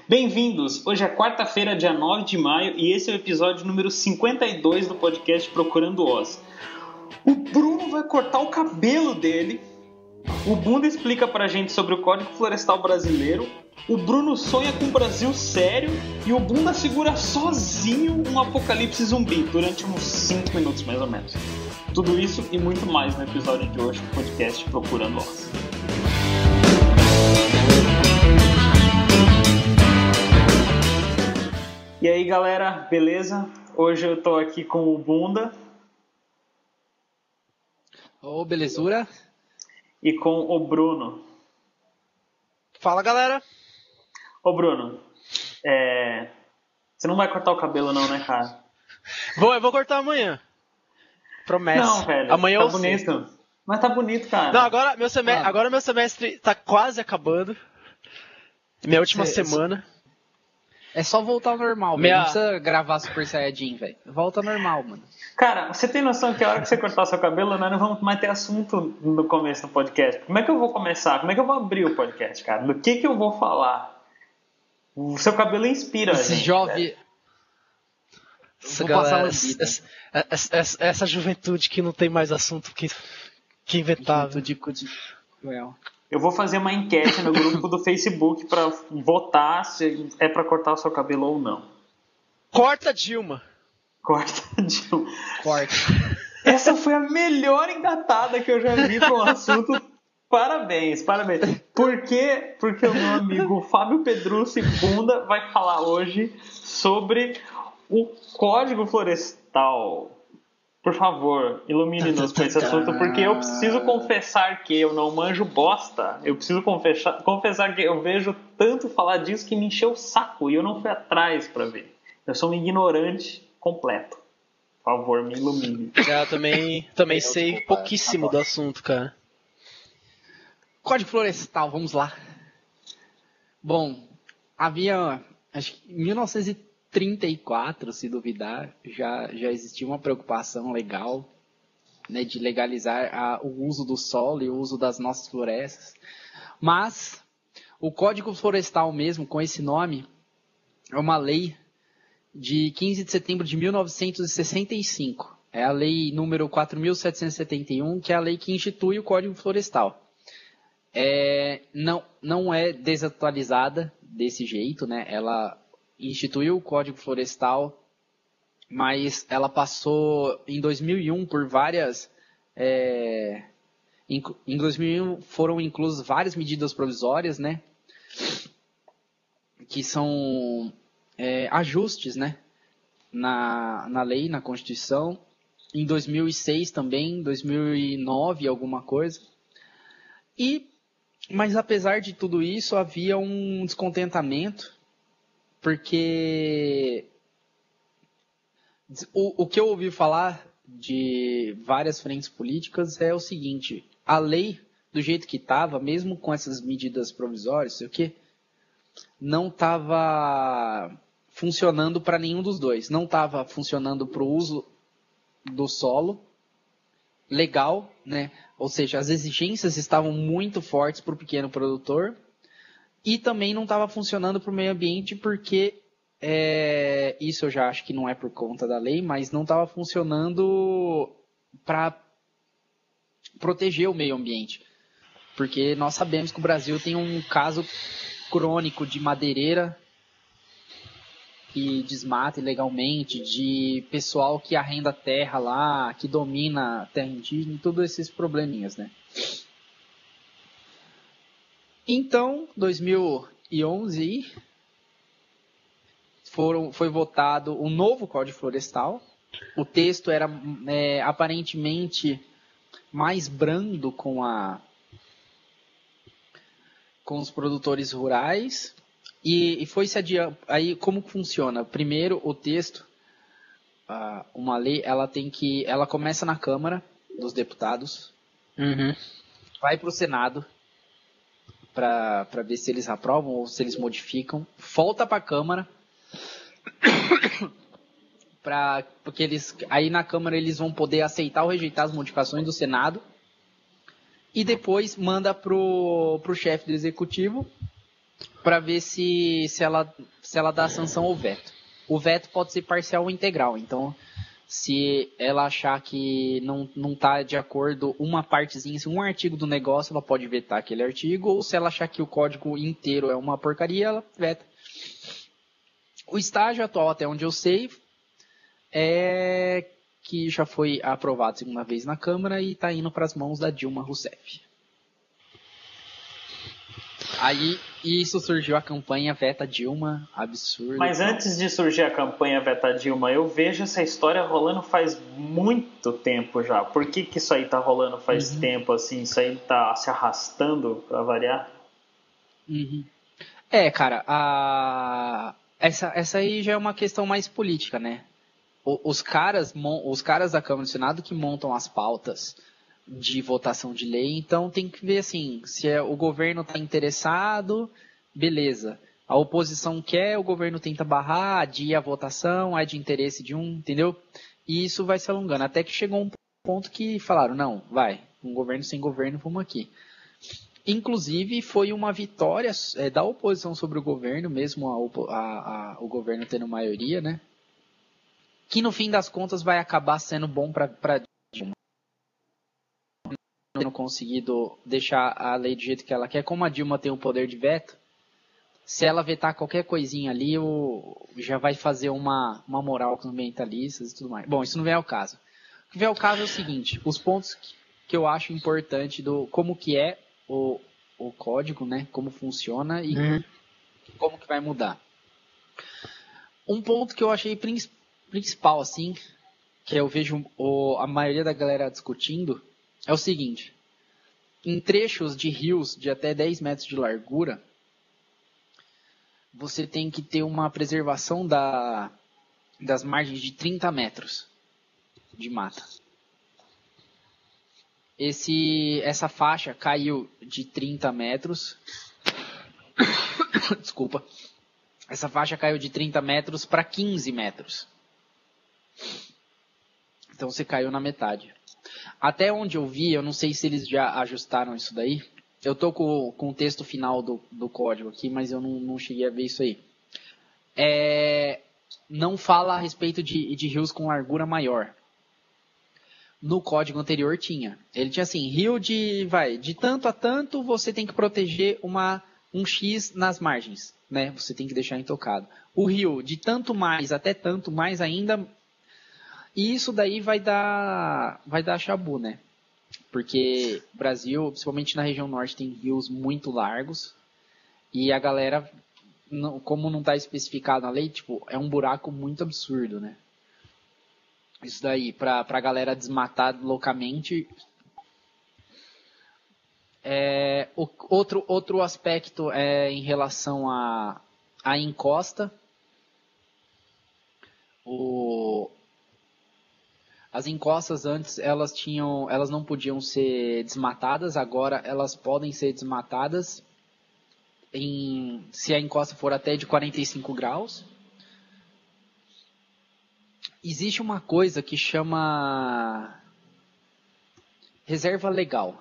Bem-vindos! Hoje é quarta-feira, dia 9 de maio, e esse é o episódio número 52 do podcast Procurando Oz. O Bruno vai cortar o cabelo dele, o Bunda explica pra gente sobre o Código Florestal Brasileiro, o Bruno sonha com um Brasil sério e o Bunda segura sozinho um apocalipse zumbi durante uns 5 minutos mais ou menos. Tudo isso e muito mais no episódio de hoje do podcast Procurando Oz. E aí galera, beleza? Hoje eu tô aqui com o Bunda. Ô, belezura. E com o Bruno. Fala, galera. Ô Bruno, você não vai cortar o cabelo não, né, cara? Eu vou cortar amanhã. Promessa. Não, velho, amanhã tá eu bonito. sei. Mas tá bonito, cara. Não, agora meu semestre tá quase acabando. Minha última semana. É só voltar ao normal, velho. Não precisa gravar Super Saiyajin, velho. Volta ao normal, mano. Cara, você tem noção que a hora que você cortar seu cabelo, nós não vamos mais ter assunto no começo do podcast. Como é que eu vou começar? Como é que eu vou abrir o podcast, cara? Do que eu vou falar? O seu cabelo inspira a Esse gente. jovem... Essa galera, essa juventude que não tem mais assunto que inventava. Juventude cruel. Eu vou fazer uma enquete no grupo do Facebook pra votar se é pra cortar o seu cabelo ou não. Corta Dilma. Corta, Dilma. Corta. Essa foi a melhor engatada que eu já vi para um assunto. Parabéns, parabéns. Por quê? Porque o meu amigo Fábio Pedrucci Bunda vai falar hoje sobre o Código Florestal. Por favor, ilumine-nos com esse assunto, porque eu preciso confessar que eu não manjo bosta. Eu preciso confessar que eu vejo tanto falar disso que me encheu o saco e eu não fui atrás para ver. Eu sou um ignorante completo. Por favor, me ilumine. Eu também sei pouquíssimo do assunto, cara. Código Florestal, vamos lá. Bom, havia, acho que em 1934, se duvidar, já existia uma preocupação legal, né, de legalizar o uso do solo e o uso das nossas florestas. Mas o Código Florestal mesmo, com esse nome, é uma lei de 15 de setembro de 1965. É a lei número 4.771, que é a lei que institui o Código Florestal. Não é desatualizada desse jeito, né? Ela instituiu o Código Florestal, mas ela passou em 2001 por várias... em 2001 foram inclusas várias medidas provisórias, né? Que são... ajustes, né, na lei, na Constituição, em 2006 também, 2009 alguma coisa, mas apesar de tudo isso havia um descontentamento, porque o que eu ouvi falar de várias frentes políticas é o seguinte: a lei do jeito que estava, mesmo com essas medidas provisórias, sei o quê, não estava funcionando para nenhum dos dois. Não estava funcionando para o uso do solo legal, né? Ou seja, as exigências estavam muito fortes para o pequeno produtor, e também não estava funcionando para o meio ambiente porque, isso eu já acho que não é por conta da lei, mas não estava funcionando para proteger o meio ambiente. Porque nós sabemos que o Brasil tem um caso crônico de madeireira que desmata ilegalmente, de pessoal que arrenda terra lá, que domina a terra indígena, todos esses probleminhas, né? Então, 2011, foi votado um novo Código Florestal. O texto era aparentemente mais brando com os produtores rurais, e foi se adiante. Aí como funciona? Primeiro, o texto, uma lei, ela começa na Câmara dos Deputados, vai para o Senado para ver se eles aprovam ou se eles modificam, volta para a Câmara, porque aí na Câmara eles vão poder aceitar ou rejeitar as modificações do Senado, e depois manda pro chefe do Executivo, para ver se ela dá sanção ou veto. O veto pode ser parcial ou integral, então se ela achar que não está de acordo uma partezinha, um artigo do negócio, ela pode vetar aquele artigo, ou se ela achar que o código inteiro é uma porcaria, ela veta. O estágio atual, até onde eu sei, é que já foi aprovado segunda vez na Câmara e está indo para as mãos da Dilma Rousseff. Aí, isso surgiu a campanha Veta Dilma, absurdo. Mas antes de surgir a campanha Veta Dilma, eu vejo essa história rolando faz muito tempo já. Por que isso aí tá rolando faz tempo, assim? Isso aí tá se arrastando, pra variar? Cara, essa aí já é uma questão mais política, né? Os caras da Câmara do Senado que montam as pautas de votação de lei, então tem que ver assim, se o governo está interessado, beleza. A oposição quer, o governo tenta barrar, adia a votação, é de interesse de um, entendeu? E isso vai se alongando, até que chegou um ponto que falaram, não, vai, um governo sem governo, vamos aqui. Inclusive, foi uma vitória da oposição sobre o governo, mesmo o governo tendo maioria, né? Que no fim das contas vai acabar sendo bom para Dilma. Não conseguido deixar a lei do jeito que ela quer, como a Dilma tem o poder de veto, se ela vetar qualquer coisinha ali, já vai fazer uma moral com os ambientalistas e tudo mais. Bom, isso não vem ao caso. O que vem ao caso é o seguinte, os pontos que eu acho importante do como que é o código, né, como funciona e como que vai mudar. Um ponto que eu achei principal, assim, que eu vejo a maioria da galera discutindo, é o seguinte, em trechos de rios de até 10 metros de largura, você tem que ter uma preservação das margens de 30 metros de mata. Essa faixa caiu de 30 metros, desculpa, essa faixa caiu de 30 metros para 15 metros. Então você caiu na metade. Até onde eu vi, eu não sei se eles já ajustaram isso daí. Eu estou com o texto final do código aqui, mas eu não cheguei a ver isso aí. Não fala a respeito de rios com largura maior. No código anterior tinha. Ele tinha assim, rio de tanto a tanto, você tem que proteger um X nas margens, né? Você tem que deixar intocado. O rio de tanto mais até tanto mais ainda. E isso daí vai dar chabu, né? Porque o Brasil, principalmente na região norte, tem rios muito largos. E a galera, como não está especificado na lei, tipo, é um buraco muito absurdo, né? Isso daí, para a galera desmatar loucamente. Outro aspecto é em relação à encosta. As encostas antes elas não podiam ser desmatadas, agora elas podem ser desmatadas se a encosta for até de 45 graus. Existe uma coisa que chama reserva legal.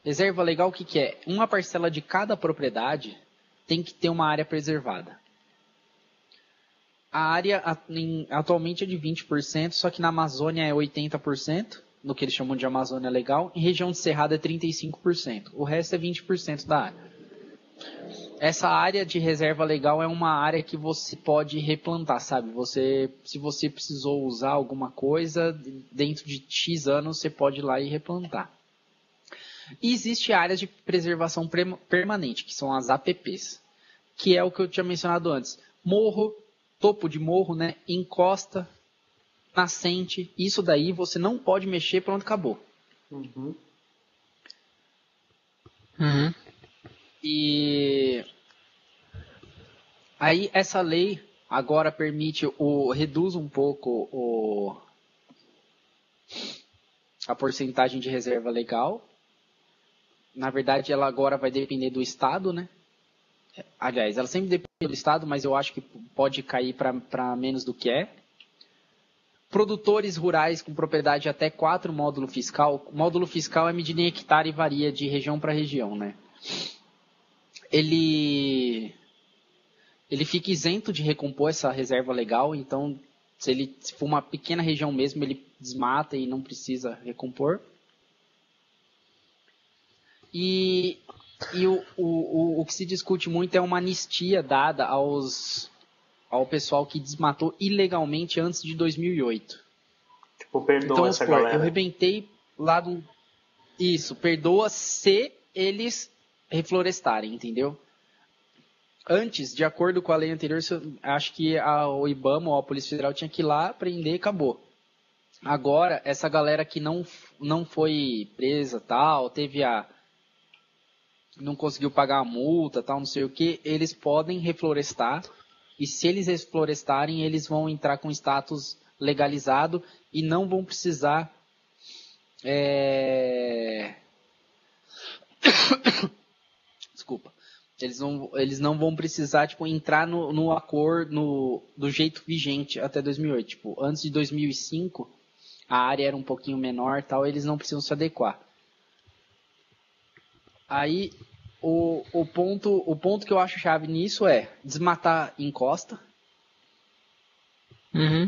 Reserva legal o que é? Uma parcela de cada propriedade tem que ter uma área preservada. A área atualmente é de 20%, só que na Amazônia é 80%, no que eles chamam de Amazônia Legal. Em região de Cerrado é 35%. O resto é 20% da área. Essa área de reserva legal é uma área que você pode replantar, sabe? Se você precisou usar alguma coisa, dentro de X anos você pode ir lá e replantar. E existe áreas de preservação permanente, que são as APPs, que é o que eu tinha mencionado antes. Morro, topo de morro, né? Encosta, nascente, isso daí você não pode mexer, pronto, acabou. E aí essa lei agora reduz um pouco a porcentagem de reserva legal. Na verdade, ela agora vai depender do estado, né? Aliás, ela sempre depende do estado, mas eu acho que pode cair para menos do que é. Produtores rurais com propriedade de até 4 módulo fiscal. O módulo fiscal é medida em hectare e varia de região para região, né? ele fica isento de recompor essa reserva legal, então se for uma pequena região mesmo, ele desmata e não precisa recompor. E o que se discute muito é uma anistia dada ao pessoal que desmatou ilegalmente antes de 2008. Tipo, perdoa então, essa galera. Eu rebentei lá do... Isso, perdoa se eles reflorestarem, entendeu? Antes, de acordo com a lei anterior, acho que o IBAMA ou a Polícia Federal tinha que ir lá, prender e acabou. Agora, essa galera que não foi presa, tal, não conseguiu pagar a multa, tal, não sei o que, eles podem reflorestar. E se eles reflorestarem, eles vão entrar com status legalizado e não vão precisar desculpa. Eles não vão precisar entrar no acordo do jeito vigente até 2008. Antes de 2005, a área era um pouquinho menor, tal, eles não precisam se adequar. Aí, o ponto que eu acho chave nisso é desmatar em costa,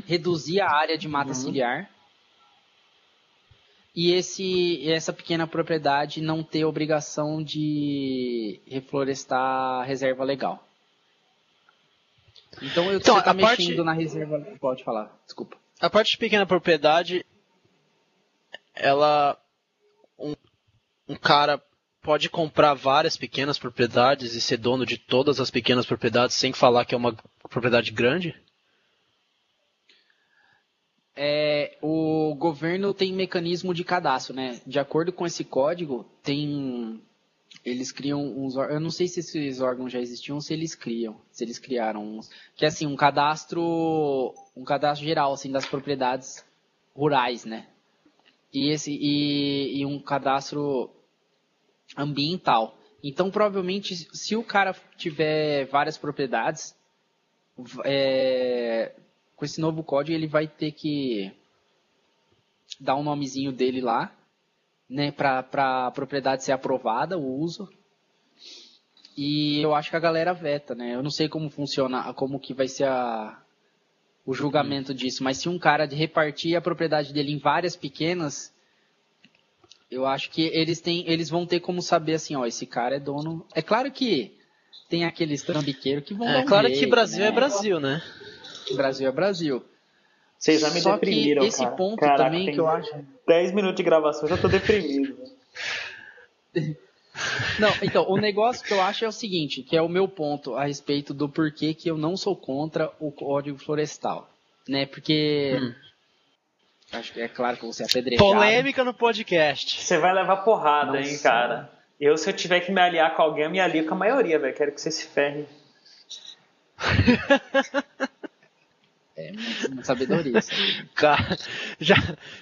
reduzir a área de mata ciliar, e essa pequena propriedade não ter obrigação de reflorestar a reserva legal. Então, você está mexendo na reserva... Pode falar, desculpa. A parte de pequena propriedade, um cara pode comprar várias pequenas propriedades e ser dono de todas as pequenas propriedades sem falar que é uma propriedade grande? O governo tem mecanismo de cadastro, né? De acordo com esse código, eles criam uns... Eu não sei se esses órgãos já existiam ou se eles criaram uns. Que é assim, um cadastro geral, assim, das propriedades rurais, né? E um cadastro ambiental. Então, provavelmente, se o cara tiver várias propriedades, com esse novo código, ele vai ter que dar um nomezinho dele lá, né, para a propriedade ser aprovada, o uso. E eu acho que a galera veta, né? Eu não sei como funciona, como que vai ser o julgamento disso, mas se um cara repartir a propriedade dele em várias pequenas, eu acho que eles vão ter como saber assim, ó, esse cara é dono. É claro que tem aqueles trambiqueiros que vão dar um claro jeito, que Brasil né? é Brasil, né? Brasil é Brasil. Vocês já me Só deprimiram, que esse cara. ponto Caraca, também tem que eu acho... 10 minutos de gravação, já tô deprimido. Não, então, o negócio que eu acho é o seguinte, que é o meu ponto a respeito do porquê que eu não sou contra o Código Florestal, né? Porque acho que é claro que você é apedrejado. Polêmica no podcast. Você vai levar porrada, Nossa. hein, cara. Se eu tiver que me aliar com alguém, eu me alio com a maioria, velho. Quero que você se ferre. Uma sabedoria. Sabe? Cara, já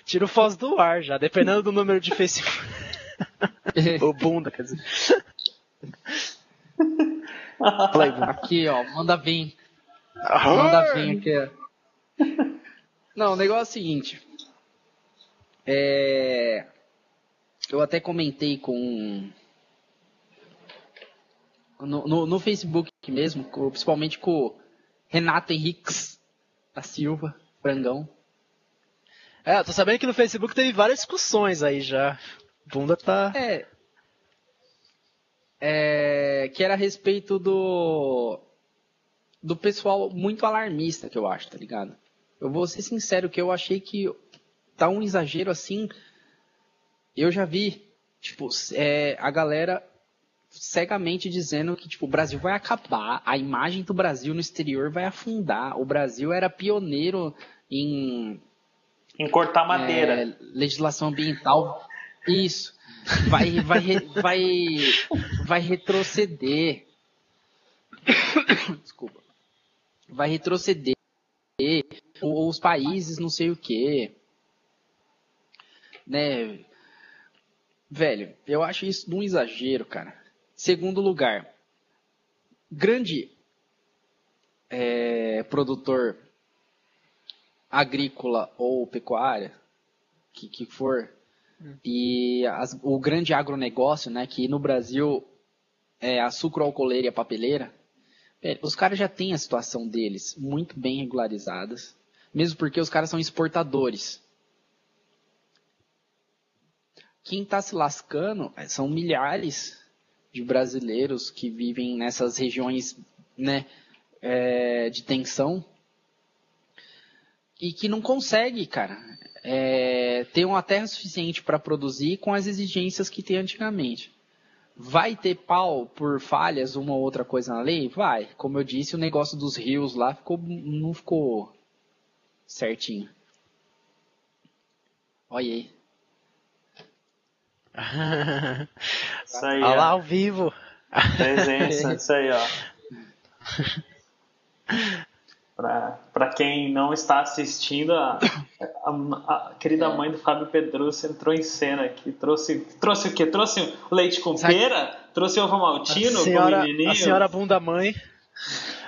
tira o Foz do ar, já, dependendo do número de Facebook. O bunda, quer dizer. Aqui, ó, manda vir. Manda vir aqui, ó. Não, o negócio é o seguinte. Eu até comentei no Facebook mesmo, principalmente com o Renato Henriques da Silva, Frangão. Tô sabendo que no Facebook teve várias discussões aí já. Bunda tá... que era a respeito do pessoal muito alarmista, que eu acho, tá ligado? Eu vou ser sincero que eu achei que tá um exagero assim. Eu já vi, a galera cegamente dizendo que, o Brasil vai acabar, a imagem do Brasil no exterior vai afundar. O Brasil era pioneiro em cortar madeira. Legislação ambiental. Isso. Vai retroceder. Desculpa. Vai retroceder. Os países não sei o quê. Né? Velho, eu acho isso um exagero, cara. Segundo lugar, grande produtor agrícola ou pecuária, que for, e o grande agronegócio, né, que no Brasil a sucroalcooleira e a papeleira, os caras já têm a situação deles muito bem regularizadas, mesmo porque os caras são exportadores. Quem está se lascando são milhares de brasileiros que vivem nessas regiões, né, de tensão e que não consegue, cara, ter uma terra suficiente para produzir com as exigências que tem antigamente. Vai ter pau por falhas, uma ou outra coisa na lei? Vai. Como eu disse, o negócio dos rios lá não ficou certinho. Olha aí. Isso aí, Olha lá ó. ao vivo. Presença, isso aí, ó. Pra quem não está assistindo, a querida mãe do Fábio Pedrucci entrou em cena aqui. Trouxe o quê? Trouxe o leite com pera? Trouxe ovo maltino com o menininho? A senhora bunda mãe.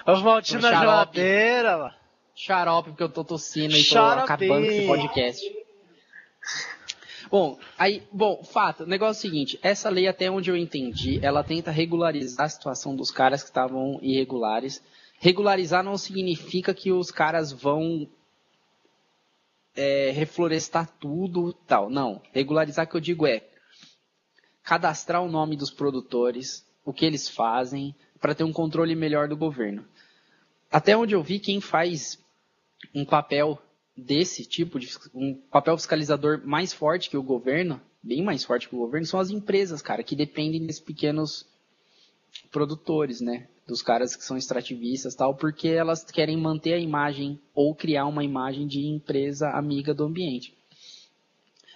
Ovo maltino na geladeira, mano. Xarope, porque eu tô tossindo e tô acabando com esse podcast. Fato, o negócio é o seguinte, essa lei, até onde eu entendi, ela tenta regularizar a situação dos caras que estavam irregulares. Regularizar não significa que os caras vão reflorestar tudo e tal. Não, regularizar que eu digo cadastrar o nome dos produtores, o que eles fazem, para ter um controle melhor do governo. Até onde eu vi, quem faz um papel desse tipo, um papel fiscalizador mais forte que o governo, bem mais forte que o governo, são as empresas, cara, que dependem desses pequenos produtores, né? Dos caras que são extrativistas e tal, porque elas querem manter a imagem ou criar uma imagem de empresa amiga do ambiente.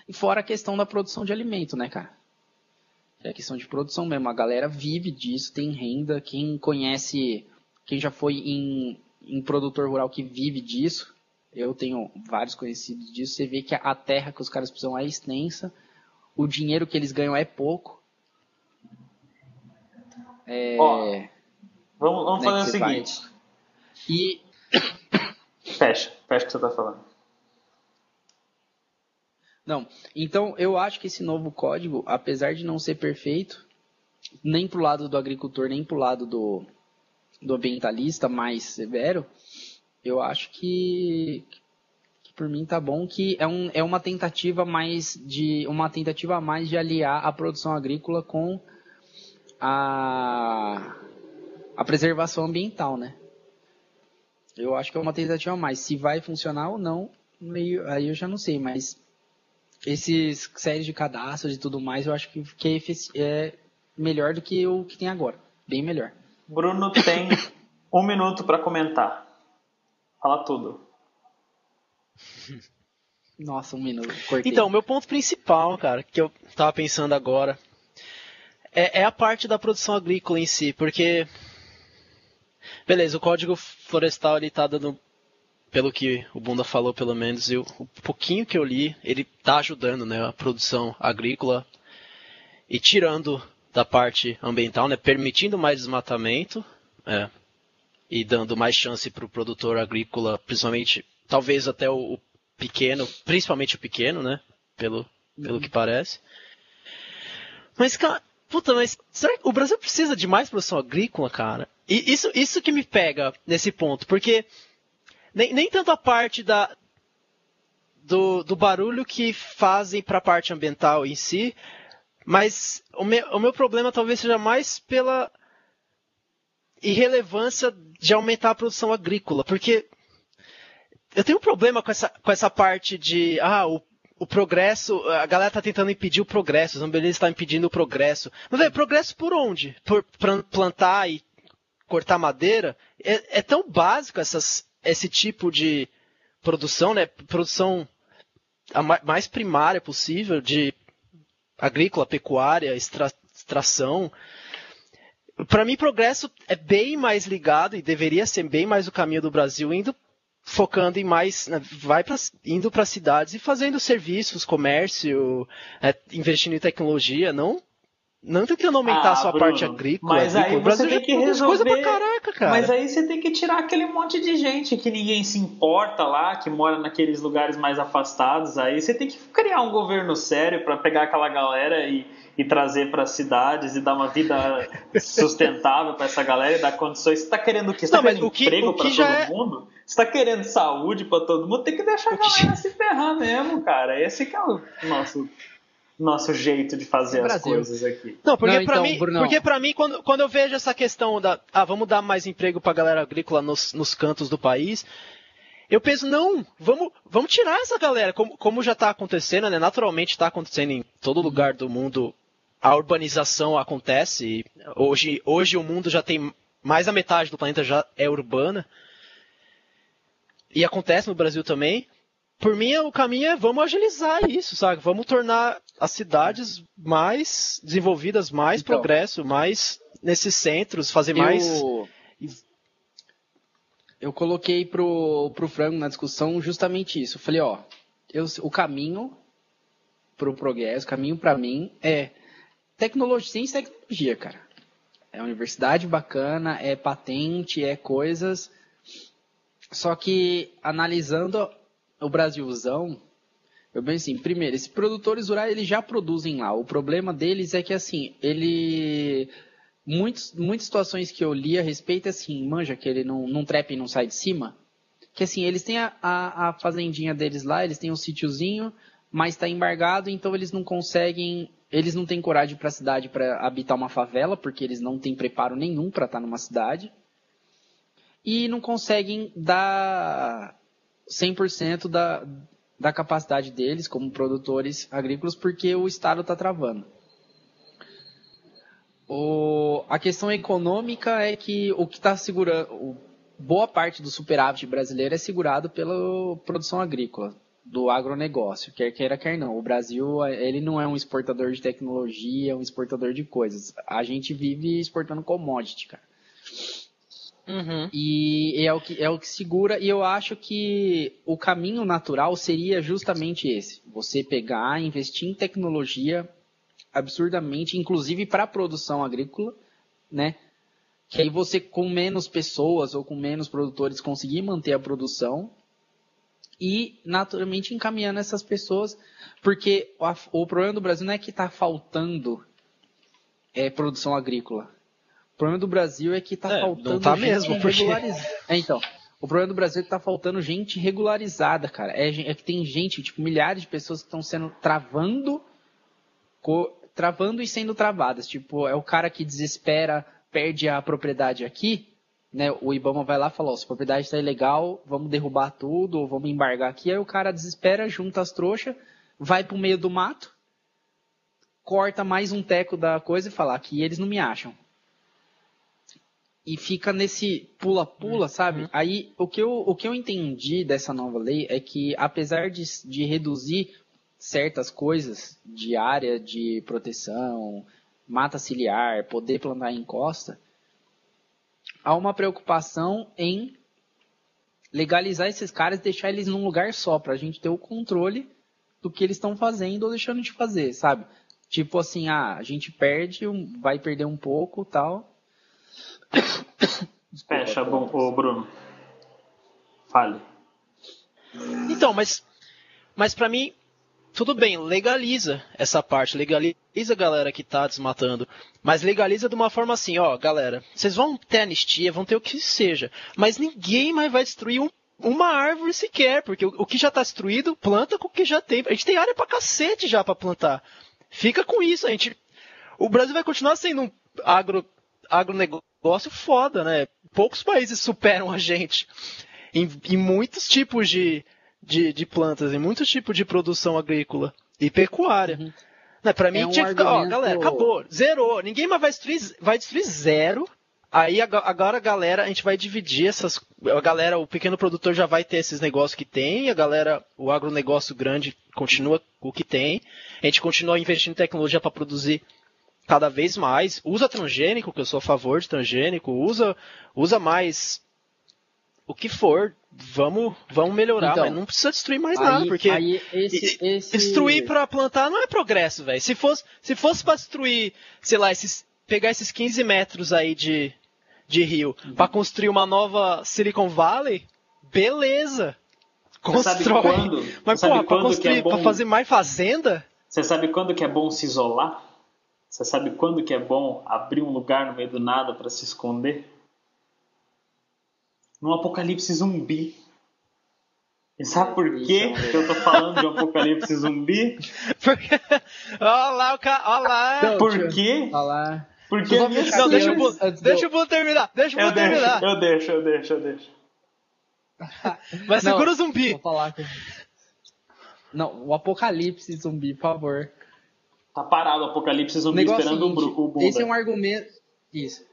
E fora a questão da produção de alimento, né, cara? É a questão de produção mesmo. A galera vive disso, tem renda. Quem conhece, quem já foi em produtor rural que vive disso, eu tenho vários conhecidos disso, você vê que a terra que os caras precisam é extensa, o dinheiro que eles ganham é pouco. Vamos fazer o seguinte. Fecha o que você tá falando. Não, então eu acho que esse novo código, apesar de não ser perfeito, nem pro lado do agricultor, nem pro lado do ambientalista mais severo, eu acho que por mim tá bom, que é uma tentativa a mais de aliar a produção agrícola com a preservação ambiental, né? Eu acho que é uma tentativa a mais. Se vai funcionar ou não, aí eu já não sei, mas esses séries de cadastros e tudo mais, eu acho que é melhor do que o que tem agora. Bem melhor. Bruno tem 1 minuto para comentar. Fala tudo. Nossa, 1 minuto. Cortei. Então, o meu ponto principal, cara, que eu tava pensando agora, é a parte da produção agrícola em si, porque, beleza, o Código Florestal ele tá dando, pelo que o Bunda falou pelo menos, e o pouquinho que eu li, ele tá ajudando, né, a produção agrícola e tirando da parte ambiental, né, permitindo mais desmatamento, e dando mais chance para o produtor agrícola, principalmente, talvez até o pequeno, principalmente o pequeno, né, pelo que parece. Mas, cara, mas será que o Brasil precisa de mais produção agrícola, cara? E isso que me pega nesse ponto, porque nem tanto a parte do barulho que fazem para a parte ambiental em si, mas o meu problema talvez seja mais pela irrelevância de aumentar a produção agrícola, porque eu tenho um problema com essa parte de o progresso, a galera tá tentando impedir o progresso, os ambientalistas estão impedindo o progresso. Mas, velho, progresso por onde? Por plantar e cortar madeira? É tão básico esse tipo de produção, né? Produção a mais primária possível, de agrícola, pecuária, extração. Para mim, progresso é bem mais ligado e deveria ser bem mais o caminho do Brasil, focando em mais, indo para cidades e fazendo serviços, comércio, investindo em tecnologia, não não tentando aumentar só a Bruno, parte agrícola. mas aí o Brasil você tem já que produz resolver. coisa pra caraca, cara. Mas aí você tem que tirar aquele monte de gente que ninguém se importa lá, que mora naqueles lugares mais afastados. Aí você tem que criar um governo sério para pegar aquela galera e trazer para as cidades e dar uma vida sustentável para essa galera e dar condições. Você está querendo o quê? Você está querendo emprego para todo mundo? Você está querendo saúde para todo mundo? Tem que deixar a galera se ferrar mesmo, cara. Esse que é o nosso jeito de fazer as coisas aqui. Não, porque Não, pra então, mim, Brunão. porque pra mim quando eu vejo essa questão da vamos dar mais emprego pra galera agrícola nos cantos do país, eu penso, não, vamos tirar essa galera, como já tá acontecendo, né? Naturalmente está acontecendo em todo lugar do mundo, a urbanização acontece, e hoje o mundo já tem mais da metade do planeta já é urbana, e acontece no Brasil também. Por mim, o caminho é vamos agilizar isso, sabe? Vamos tornar as cidades mais desenvolvidas, mais progresso, mais nesses centros, fazer mais... Eu coloquei pro Frango na discussão justamente isso. Eu falei, o caminho pro progresso, o caminho pra mim é tecnologia, ciência e tecnologia, cara. É universidade bacana, é patente, é coisas. Só que analisando o Brasilzão, eu penso assim, primeiro, esses produtores rurais eles já produzem lá. O problema deles é que assim, muitas situações que eu li a respeito assim, manja que ele não trepa e não sai de cima, que assim, eles têm a fazendinha deles lá, eles têm um sítiozinho, mas está embargado, então eles não conseguem, eles não têm coragem para a cidade para habitar uma favela, porque eles não têm preparo nenhum para estar numa cidade, e não conseguem dar 100% da capacidade deles como produtores agrícolas, porque o Estado está travando. A questão econômica é que o que está segurando, boa parte do superávit brasileiro é segurado pela produção agrícola, do agronegócio, quer queira, quer não. O Brasil, ele não é um exportador de tecnologia, é um exportador de coisas. A gente vive exportando commodity, cara. Uhum. E é o que segura, e eu acho que o caminho natural seria justamente esse. Você pegar, investir em tecnologia absurdamente, inclusive para a produção agrícola, né? Que aí você, com menos pessoas ou com menos produtores, conseguir manter a produção e, naturalmente, encaminhando essas pessoas, porque o problema do Brasil não é que está faltando produção agrícola. O problema do Brasil é que está faltando gente regularizada. Então, o problema do Brasil é que está faltando gente regularizada, cara. É que tem gente, tipo, milhares de pessoas que estão sendo travando e sendo travadas. Tipo, é o cara que desespera, perde a propriedade aqui, né? O IBAMA vai lá e fala, se a propriedade está ilegal, vamos derrubar tudo, ou vamos embargar aqui. Aí o cara desespera, junta as trouxas, vai pro meio do mato, corta mais um teco da coisa e fala, aqui eles não me acham. E fica nesse pula-pula, sabe? Aí, o que eu entendi dessa nova lei é que, apesar de reduzir certas coisas de área de proteção, mata ciliar, poder plantar em costa, há uma preocupação em legalizar esses caras e deixar eles num lugar só, pra gente ter o controle do que eles estão fazendo ou deixando de fazer, sabe? Tipo assim, a gente vai perder um pouco e tal. Fecha, ô Bruno. Fale. Então, mas pra mim, tudo bem, legaliza essa parte, legaliza a galera que tá desmatando, mas legaliza de uma forma assim, galera, vocês vão ter anistia, vão ter o que seja, mas ninguém mais vai destruir uma árvore sequer, porque o que já tá destruído, planta com o que já tem. A gente tem área pra cacete já pra plantar. Fica com isso, o Brasil vai continuar sendo um agronegócio foda, né? Poucos países superam a gente em muitos tipos de plantas, em muitos tipos de produção agrícola e pecuária. Uhum. Né? Pra mim tinha que ficar, galera, acabou, zerou, ninguém mais vai destruir zero. Aí agora a galera, a gente vai dividir o pequeno produtor já vai ter esses negócios que tem, o agronegócio grande continua o que tem, a gente continua investindo em tecnologia para produzir cada vez mais, usa transgênico, que eu sou a favor de transgênico, usa mais o que for, vamos melhorar, Então, mas não precisa destruir mais nada, porque destruir pra plantar não é progresso, velho. Se fosse pra destruir, sei lá, pegar esses 15 metros aí de rio pra construir uma nova Silicon Valley, beleza. Você sabe Constrói. quando? Mas, Você sabe porra, pra quando que é construir, pra bom? fazer mais fazenda? Você sabe quando que é bom se isolar? Você sabe quando que é bom abrir um lugar no meio do nada pra se esconder? Num apocalipse zumbi. E sabe por quê que eu tô falando de um apocalipse zumbi? Porque. Olha lá, o cara. Olha lá. Não, Por quê? Olha lá. Porque Só minha ficar Não, deixa antes o Bruno terminar. Deixa o Bruno terminar. Eu deixo. Mas Não, segura o zumbi. Vou falar com... Não, o apocalipse zumbi, por favor. Tá parado o apocalipse O zumbi negócio esperando é o seguinte, o Bunda. esse é um argumento... Isso.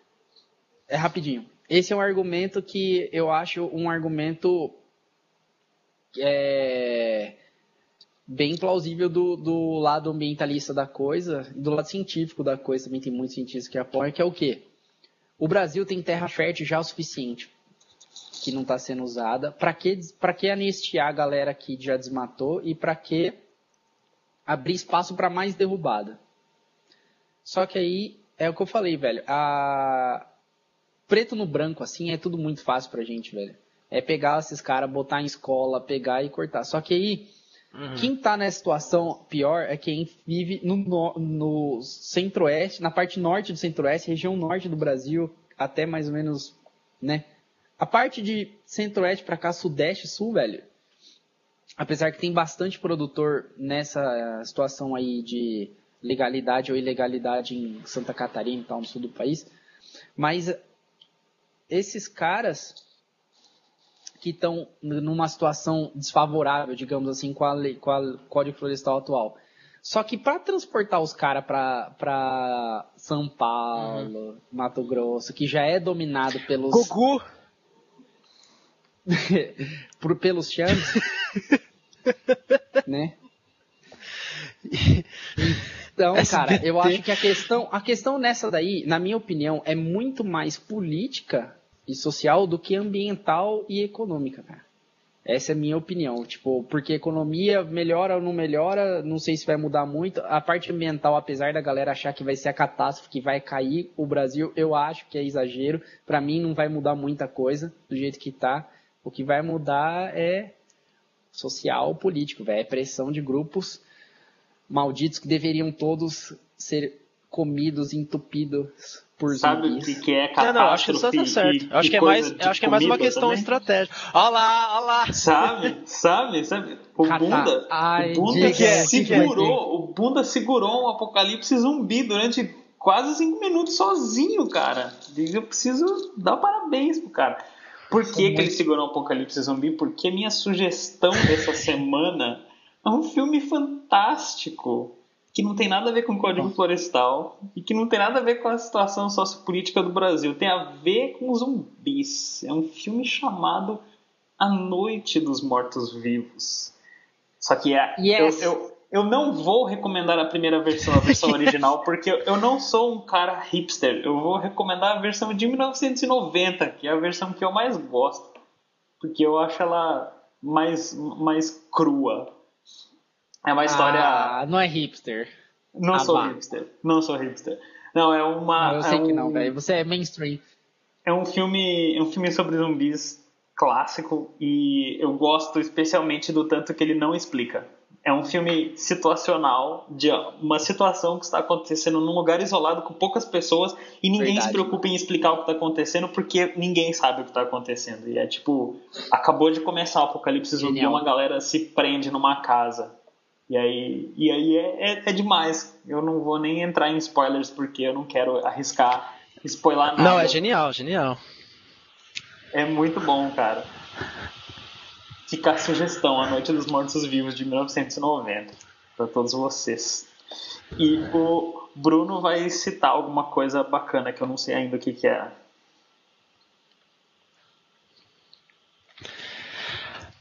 É rapidinho. Esse é um argumento que eu acho um argumento bem plausível do lado ambientalista da coisa, e do lado científico da coisa, também tem muitos cientistas que apoiam, que é o quê? O Brasil tem terra fértil já o suficiente, que não está sendo usada. Para que anistiar a galera que já desmatou e para que abrir espaço para mais derrubada? Só que aí é o que eu falei, velho. Preto no branco, assim, é tudo muito fácil pra gente, velho. É pegar esses caras, botar em escola, pegar e cortar. Só que aí, quem tá nessa situação pior é quem vive no centro-oeste, na parte norte do centro-oeste, região norte do Brasil, até mais ou menos, né? A parte de centro-oeste pra cá, sudeste, sul, velho, apesar que tem bastante produtor nessa situação aí de legalidade ou ilegalidade em Santa Catarina e tal, no sul do país, mas esses caras que estão numa situação desfavorável, digamos assim, com a Código Florestal atual. Só que para transportar os caras para São Paulo, Mato Grosso, que já é dominado pelos... Gugu! pelos chames, né? Então, cara, eu acho que a questão nessa daí, na minha opinião, é muito mais política e social do que ambiental e econômica, cara. Essa é a minha opinião. Tipo, porque economia melhora ou não melhora, não sei se vai mudar muito. A parte ambiental, apesar da galera achar que vai ser a catástrofe, que vai cair o Brasil, eu acho que é exagero. Pra mim não vai mudar muita coisa do jeito que tá. O que vai mudar é social, político, velho. É pressão de grupos malditos que deveriam todos ser comidos, entupidos por Sabe zumbis. o que é catástrofe? Não, acho que isso tá certo. Acho que é mais uma questão também? estratégica. Olha lá. Sabe? O Bunda, Ai, o Bunda diga, segurou, o Bunda segurou um apocalipse zumbi durante quase 5 minutos sozinho, cara. Eu preciso dar parabéns pro cara. Por que ele segurou um apocalipse zumbi? Porque minha sugestão dessa semana é um filme fantástico que não tem nada a ver com o Código Florestal e que não tem nada a ver com a situação sociopolítica do Brasil. Tem a ver com zumbis. É um filme chamado A Noite dos Mortos-Vivos. Só que eu não vou recomendar a primeira versão, a versão original, porque eu não sou um cara hipster. Eu vou recomendar a versão de 1990, que é a versão que eu mais gosto. Porque eu acho ela mais crua. É uma história... não é hipster. Não sou hipster. Não, é uma... Não, eu sei que não, velho. Você é mainstream. É um filme sobre zumbis clássico e eu gosto especialmente do tanto que ele não explica. É um filme situacional, de uma situação que está acontecendo num lugar isolado com poucas pessoas e ninguém se preocupa em explicar o que está acontecendo porque ninguém sabe o que está acontecendo. E é tipo, acabou de começar o apocalipse zumbi e uma galera se prende numa casa. E aí é demais. Eu não vou nem entrar em spoilers porque eu não quero arriscar spoiler nada. Não, é genial. É muito bom, cara. Fica a sugestão, A Noite dos Mortos-Vivos, de 1990, para todos vocês. E o Bruno vai citar alguma coisa bacana que eu não sei ainda o que é.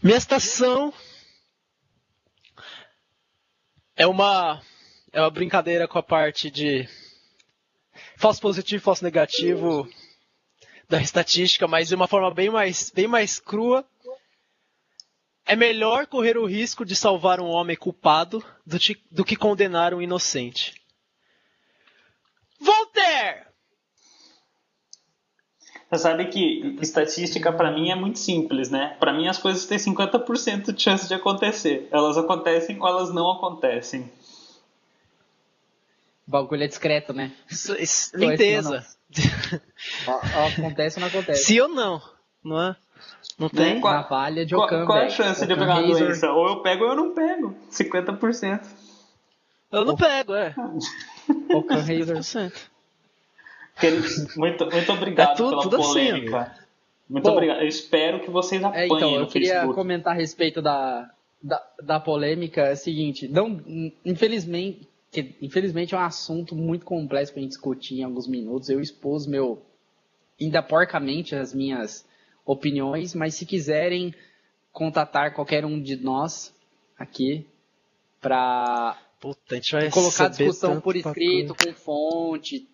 Minha estação é uma brincadeira com a parte de falso positivo, falso negativo, da estatística, mas de uma forma bem mais crua. É melhor correr o risco de salvar um homem culpado do que condenar um inocente. Voltaire! Você sabe que estatística pra mim é muito simples, né? Pra mim as coisas têm 50% de chance de acontecer. Elas acontecem ou elas não acontecem. O bagulho é discreto, né? Limpeza. Acontece ou não acontece? Sim ou não? Não é? Não tem? Na palha de Ocam, Qual é a chance de eu pegar uma Razor. doença? Ou eu pego ou eu não pego. 50%. Eu não pego, Ocam Razor. 50%. Muito obrigado tudo pela assim, polêmica. amigo. Muito Bom, obrigado. Eu espero que vocês apanhem Então, eu no queria Facebook. comentar a respeito da polêmica. É o seguinte, infelizmente é um assunto muito complexo pra gente discutir em alguns minutos. Eu expus ainda porcamente as minhas opiniões, mas se quiserem contatar qualquer um de nós aqui pra Puta, a gente vai colocar a saber discussão tanto por pra escrito, coisa. com fonte,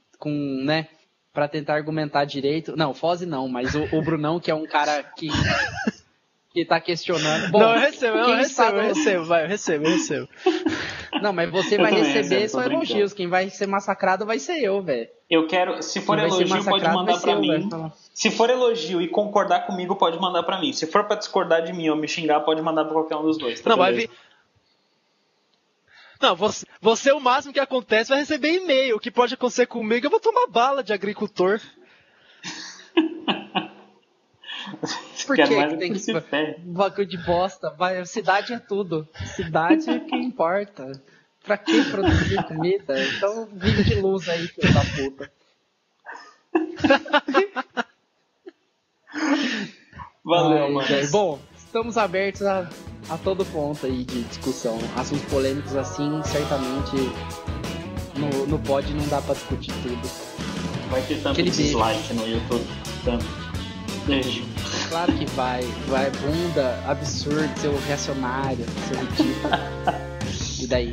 né, pra tentar argumentar direito. Não, Foze não, mas o Brunão, que é um cara que tá questionando. Bom, Não, eu recebo, quem eu recebo. Não, mas você Eu vai também receber recebo, só tô brincando. elogios. Quem vai ser massacrado vai ser eu, velho. Eu quero, se for Quem vai ser elogio, pode massacrado mandar vai pra ser eu, mim. velho. Se for elogio e concordar comigo, pode mandar pra mim. Se for pra discordar de mim ou me xingar, pode mandar pra qualquer um dos dois. Tá Não, vai beleza? vir. Não, você o máximo que acontece vai receber e-mail. O que pode acontecer comigo, eu vou tomar bala de agricultor. Por Quero que mais que tem que... esse pé. Bagulho de bosta. Cidade é tudo. Cidade é que importa. Pra que produzir comida? Então vive de luz aí, filho da puta. Valeu, mano. Velho. Bom, estamos abertos a todo ponto aí de discussão. Assuntos polêmicos assim, certamente no pod não dá pra discutir tudo. Vai ter tanto Aquele beijo. dislike no YouTube. Tanto. Beijo. Claro que vai. Vai, bunda, absurdo, seu reacionário, seu ridículo. E daí?